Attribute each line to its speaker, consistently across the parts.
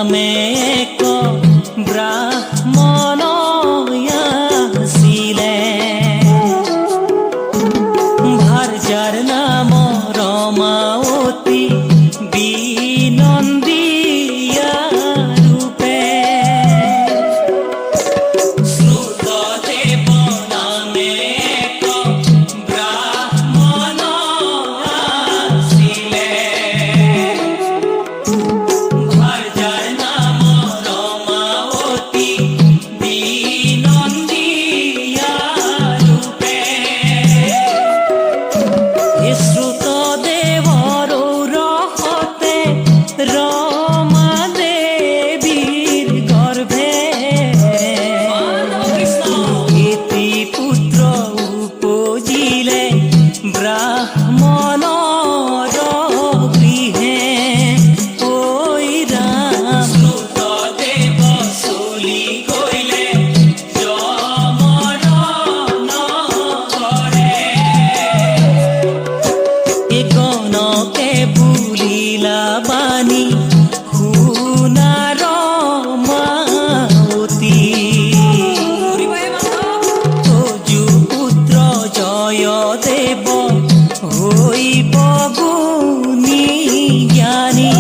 Speaker 1: নামে এক ব্ৰাহ্মণ আছিলে। ভাৰ্যাৰ নাম ৰমাৱতী বিনন্দীয়া ৰূপে। শ্ৰুতদেৱ নামে এক ব্ৰাহ্মণ আছিলে। ভাৰ্যাৰ নাম ৰমাৱতী বিনন্দীয়া ৰূপে। শ্ৰুতদেৱৰ ৰসতে ৰমা দেৱীৰ গৰ্ভে এটি পুত্ৰ উপজিলে ব্ৰাহ্মণৰ গৃহে। ঐ ৰাম শ্ৰুতদেৱ চলি গ'লে যমৰ নগৰে। গণকে বুলিলা বাণী শুনা ৰমাৱতী। তজু পুত্ৰ জয়দেৱ হৈব গুণী জ্ঞানী।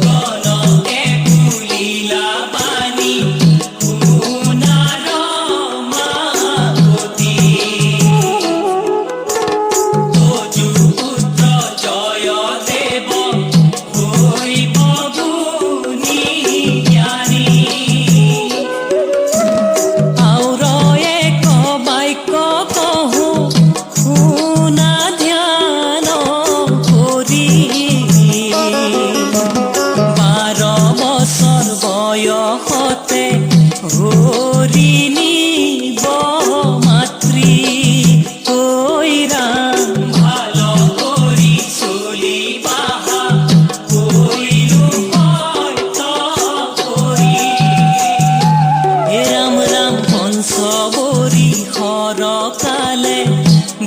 Speaker 1: গণকে বুলিলা বাণী শুনা ৰমাৱতী। তজু পুত্ৰ জয়দেৱ হৈব গুণী জ্ঞানী। আউৰ এক বাক্য কহোঁ শুনা ধ্যান কৰি। 12 বছৰ বয়সতে হৰি নিব মাতৃ। ঐ ৰাম ভাল কৰি চলিবা কৰিলো সত্য কৰি। ৰাম ৰাম পঞ্চবৰী সৰকালে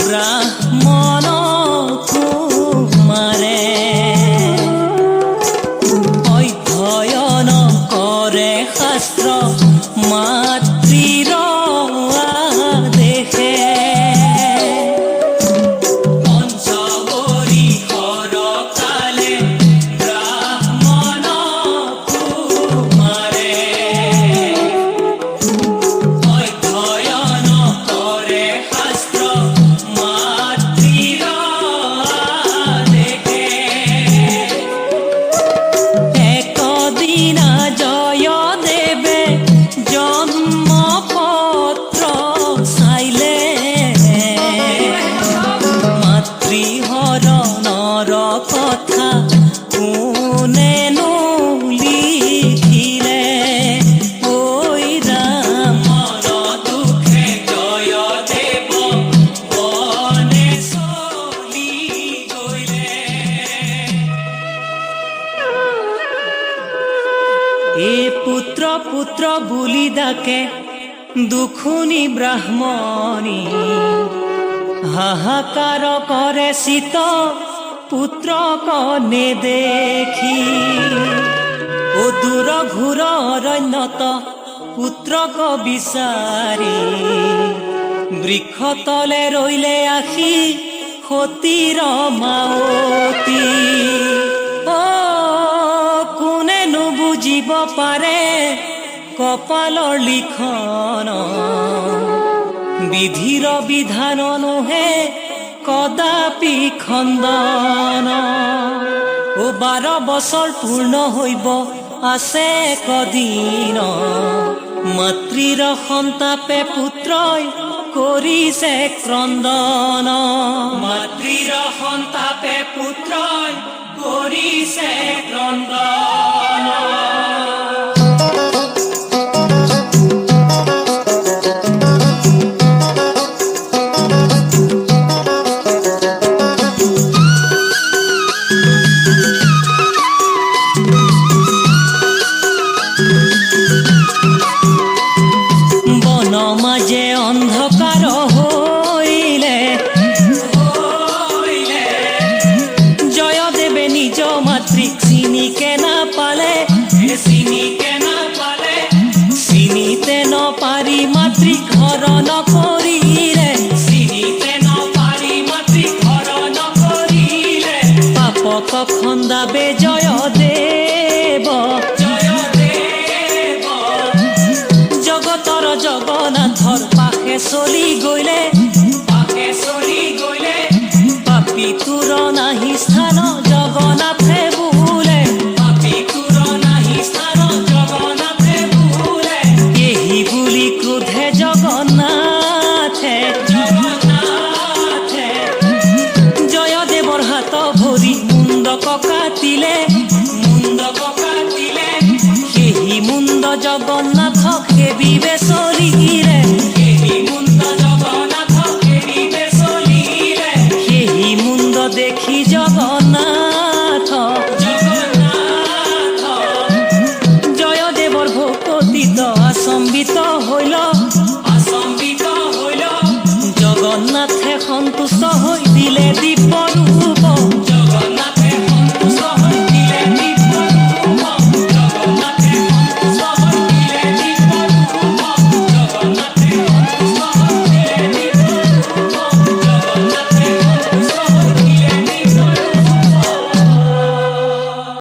Speaker 1: ব্ৰাহ্মণ কুমাৰে। অধ্যয়ন কৰে শাস্ত্ৰ মাতৃৰ আদেশে। পঞ্চবৰী সৰকালে ব্ৰাহ্মণ কুমাৰে। অধ্যয়ন কৰে শাস্ত্ৰ মাতৃৰ আদেশে। একদিনা জয়দেৱে জন্মপত্ৰ চাইলে। মাতৃহৰণৰ কথা কোনেনো লিখিলে। ঐ ৰাম মন দুখে জয়দেৱ বনে চলি গ'লে। এই পুত্ৰ পুত্ৰ বুলি ডাকে দুখুনি ব্ৰাহ্মণী। হাহাকাৰ কৰে চিত পুত্ৰক নেদেখি। অদূৰ ঘূৰ অৰণ্যত পুত্ৰক বিচাৰি। বৃক্ষ তলে ৰৈলে আশী সতী ৰমাৱতী। কোনেনো বুজিব পাৰে কপালৰ লিখন। বিধিৰ বিধান নোহে কদাপি খণ্ডন। 12 বছৰ পূৰ্ণ হৈব আছে কদিন। মাতৃৰ সন্তাপে পুত্ৰই কৰিছে ক্ৰন্দন। মাতৃৰ সন্তাপে পুত্ৰই কৰিছে ক্ৰন্দন। বন মাজে অন্ধকাৰ হইলে। জয়দেৱে নিজ মাতৃক চিনিকে মুଣ୍ଡক খন্দাবে জয় দেব জয় দেব জগতর জগন্নাথর পাখে চলি গইলে পাপি তোর নাহি স্থান জগন্নাথে বুলে পাপি তোর নাহি স্থান জগন্নাথে বুলে এই বুলি ক্রোধে জগন্নাথে জয়দেবর হাত ভরি মুন্ডক কাটিলে সেই মুন্ড জগন্নাথ সেবিবে চলিলে